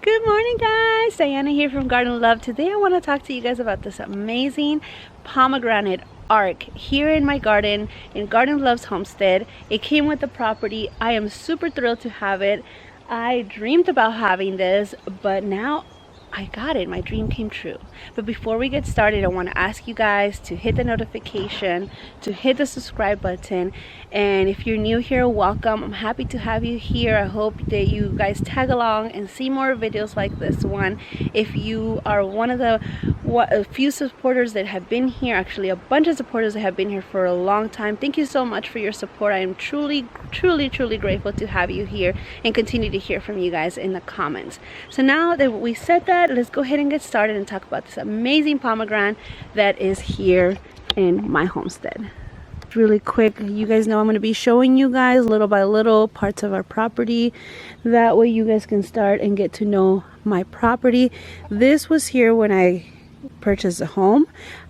Good morning, guys. Diana here from Garden Love. Today I want to talk to you guys about this amazing pomegranate arc here in my garden in Garden Love's homestead. It came with the property. I am super thrilled to have it. I dreamed about having this, but now I got it. My dream came true. But before we get started, I want to ask you guys to hit the notification, to hit the subscribe button. And if you're new here, welcome. I'm happy to have you here. I hope that you guys tag along and see more videos like this one. If you are one of the a few supporters that have been here, actually a bunch of supporters that have been here for a long time, thank you so much for your support. I am truly grateful to have you here and continue to hear from you guys in the comments. So now that we said that, let's go ahead and get started and talk about this amazing pomegranate that is here in my homestead. Really quick, you guys know I'm going to be showing you guys little by little parts of our property. That way you guys can start and get to know my property. This was here when I purchased a home.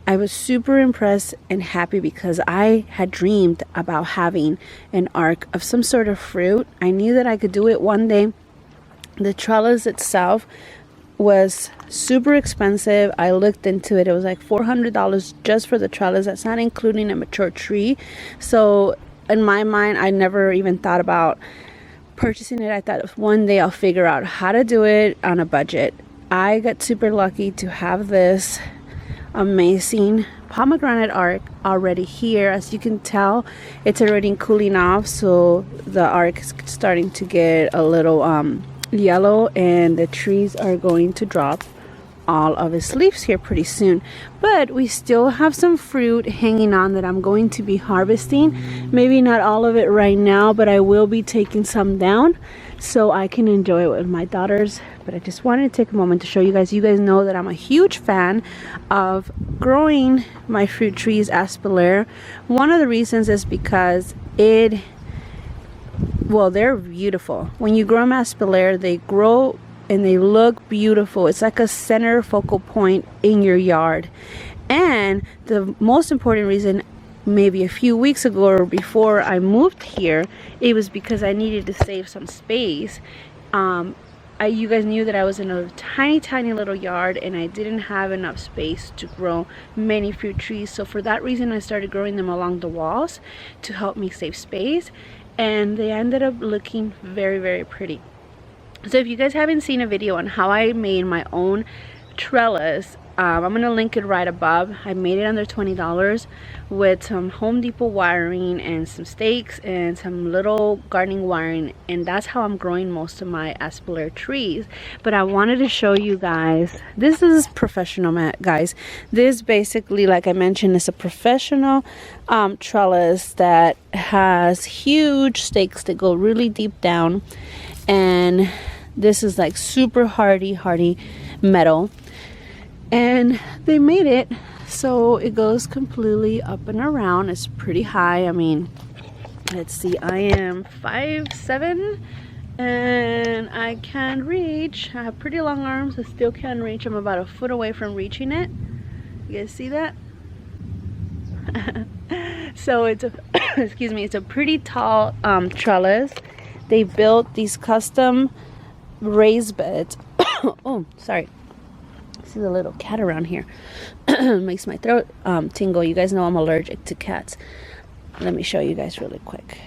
I was super impressed and happy because I had dreamed about having an arc of some sort of fruit. I knew that I could do it one day. The trellis itself was super expensive. I looked into it. It was like $400 just for the trellis. That's not including a mature tree. So in my mind, I never even thought about purchasing it. I thought one day I'll figure out how to do it on a budget. I got super lucky to have this amazing pomegranate arc already here. As you can tell, it's already cooling off, so the arc is starting to get a little yellow, and the trees are going to drop all of its leaves here pretty soon. But we still have some fruit hanging on that I'm going to be harvesting. Maybe not all of it right now, but I will be taking some down so I can enjoy it with my daughters. But I just wanted to take a moment to show you guys. You guys know that I'm a huge fan of growing my fruit trees, Espalier. One of the reasons is because they're beautiful. When you grow them Espalier, they grow and they look beautiful. It's like a center focal point in your yard. And the most important reason, maybe a few weeks ago or before I moved here, it was because I needed to save some space. You guys knew that I was in a tiny little yard and I didn't have enough space to grow many fruit trees. So for that reason, I started growing them along the walls to help me save space. And they ended up looking very pretty. So if you guys haven't seen a video on how I made my own trellis, I'm going to link it right above. I made it under $20 with some Home Depot wiring and some stakes and some little gardening wiring, and that's how I'm growing most of my Espalier trees. But I wanted to show you guys, this is professional, guys. This basically, like I mentioned, is a professional trellis that has huge stakes that go really deep down, and this is like super hardy metal. And they made it so it goes completely up and around. It's pretty high. I mean, let's see, I am 5'7" and I can reach. I have pretty long arms. I still can reach. I'm about a foot away from reaching it. You guys see that? So it's a excuse me, it's a pretty tall trellis. They built these custom raised beds. Oh, sorry. See the little cat around here. Makes my throat tingle. You guys know I'm allergic to cats. Let me show you guys really quick.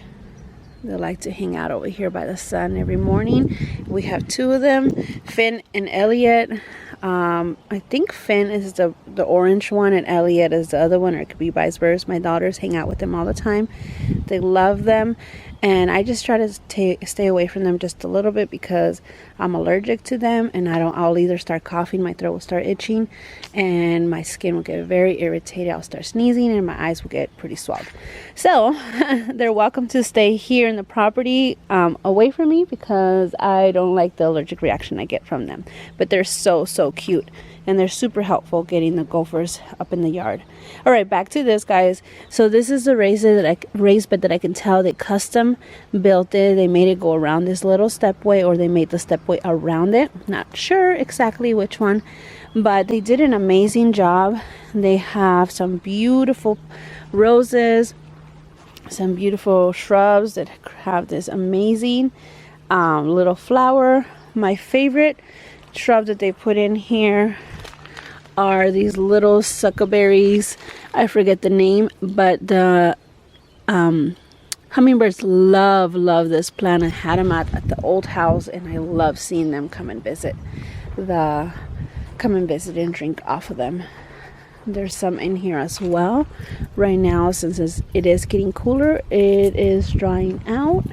They like to hang out over here by the sun every morning. We have two of them, Finn and Elliot. I think Finn is the orange one and Elliot is the other one, or it could be vice versa. My daughters hang out with them all the time. They love them, and I just try to stay away from them just a little bit because I'm allergic to them, and I'll either start coughing, my throat will start itching, and my skin will get very irritated. I'll start sneezing and my eyes will get pretty swelled. So they're welcome to stay here in the property away from me because I don't like the allergic reaction I get from them. But they're so cute, and they're super helpful getting the gophers up in the yard. All right, back to this, guys. So this is the raised bed that I can tell they custom built it. They made it go around this little stepway, or they made the stepway around it. Not sure exactly which one, but they did an amazing job. They have some beautiful roses, some beautiful shrubs that have this amazing little flower. My favorite shrub that they put in here are these little suckerberries. I forget the name, but the hummingbirds love this plant. I had them at the old house, and I love seeing them come and visit and drink off of them. There's some in here as well. Right now, since it is getting cooler, it is drying out,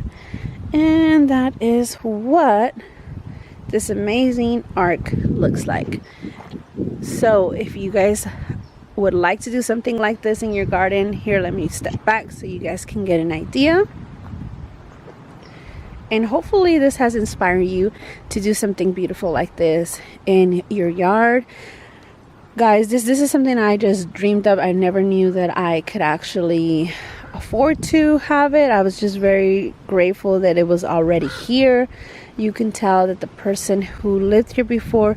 and that is what this amazing arc looks like. So if you guys would like to do something like this in your garden, here, let me step back so you guys can get an idea. And hopefully this has inspired you to do something beautiful like this in your yard. Guys, this is something I just dreamed of. I never knew that I could actually afford to have it. I was just very grateful that it was already here. You can tell that the person who lived here before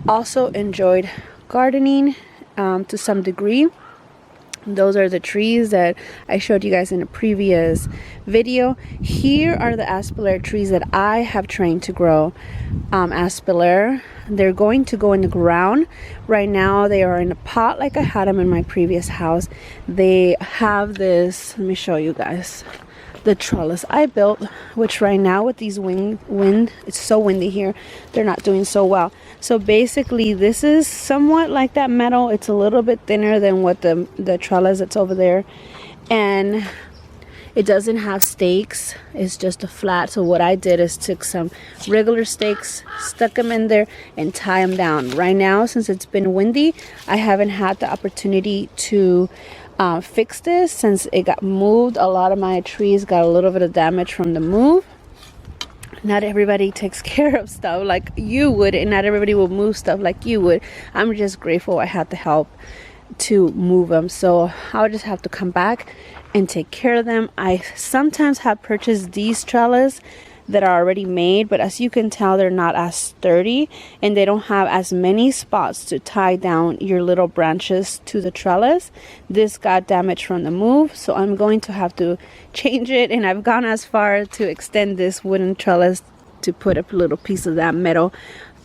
also enjoyed gardening to some degree. Those are the trees that I showed you guys in a previous video. Here are the Espalier trees that I have trained to grow. Espalier, they're going to go in the ground. Right now they are in a pot like I had them in my previous house. They have this, let me show you guys, the trellis I built, which right now with these wind, it's so windy here, they're not doing so well. So basically this is somewhat like that metal. It's a little bit thinner than what the trellis that's over there, and it doesn't have stakes. It's just a flat. So what I did is took some regular stakes, stuck them in there, and tie them down. Right now, since it's been windy, I haven't had the opportunity to fix this since it got moved. A lot of my trees got a little bit of damage from the move. Not everybody takes care of stuff like you would, and not everybody will move stuff like you would. I'm just grateful I had the help to move them, so I'll just have to come back and take care of them. I sometimes have purchased these trellis that are already made, but as you can tell, they're not as sturdy, and they don't have as many spots to tie down your little branches to the trellis. This got damaged from the move, so I'm going to have to change it, and I've gone as far to extend this wooden trellis to put a little piece of that metal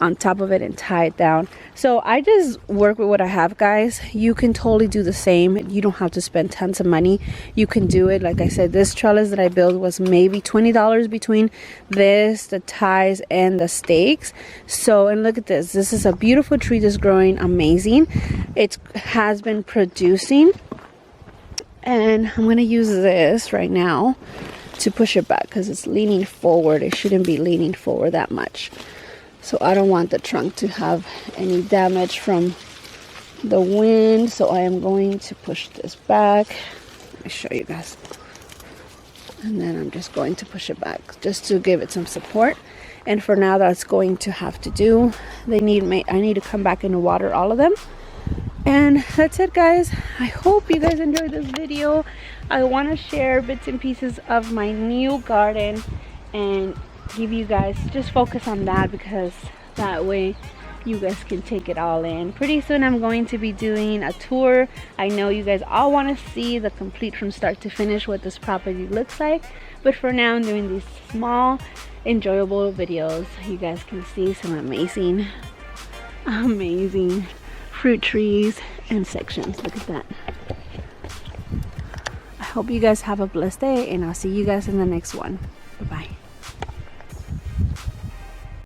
on top of it and tie it down. So I just work with what I have, guys. You can totally do the same. You don't have to spend tons of money. You can do it. Like I said, this trellis that I built was maybe $20 between this, the ties, and the stakes. So, and look at this. This is a beautiful tree that's growing amazing. It has been producing, and I'm going to use this right now to push it back because it's leaning forward. It shouldn't be leaning forward that much. So I don't want the trunk to have any damage from the wind. So I am going to push this back. Let me show you guys. And then I'm just going to push it back just to give it some support. And for now, that's going to have to do. I need to come back and water all of them. And that's it, guys. I hope you guys enjoyed this video. I want to share bits and pieces of my new garden and give you guys, just focus on that, because that way you guys can take it all in. Pretty soon I'm going to be doing a tour. I know you guys all want to see the complete from start to finish what this property looks like, but for now I'm doing these small enjoyable videos. You guys can see some amazing fruit trees and sections. Look at that. I hope you guys have a blessed day, and I'll see you guys in the next one.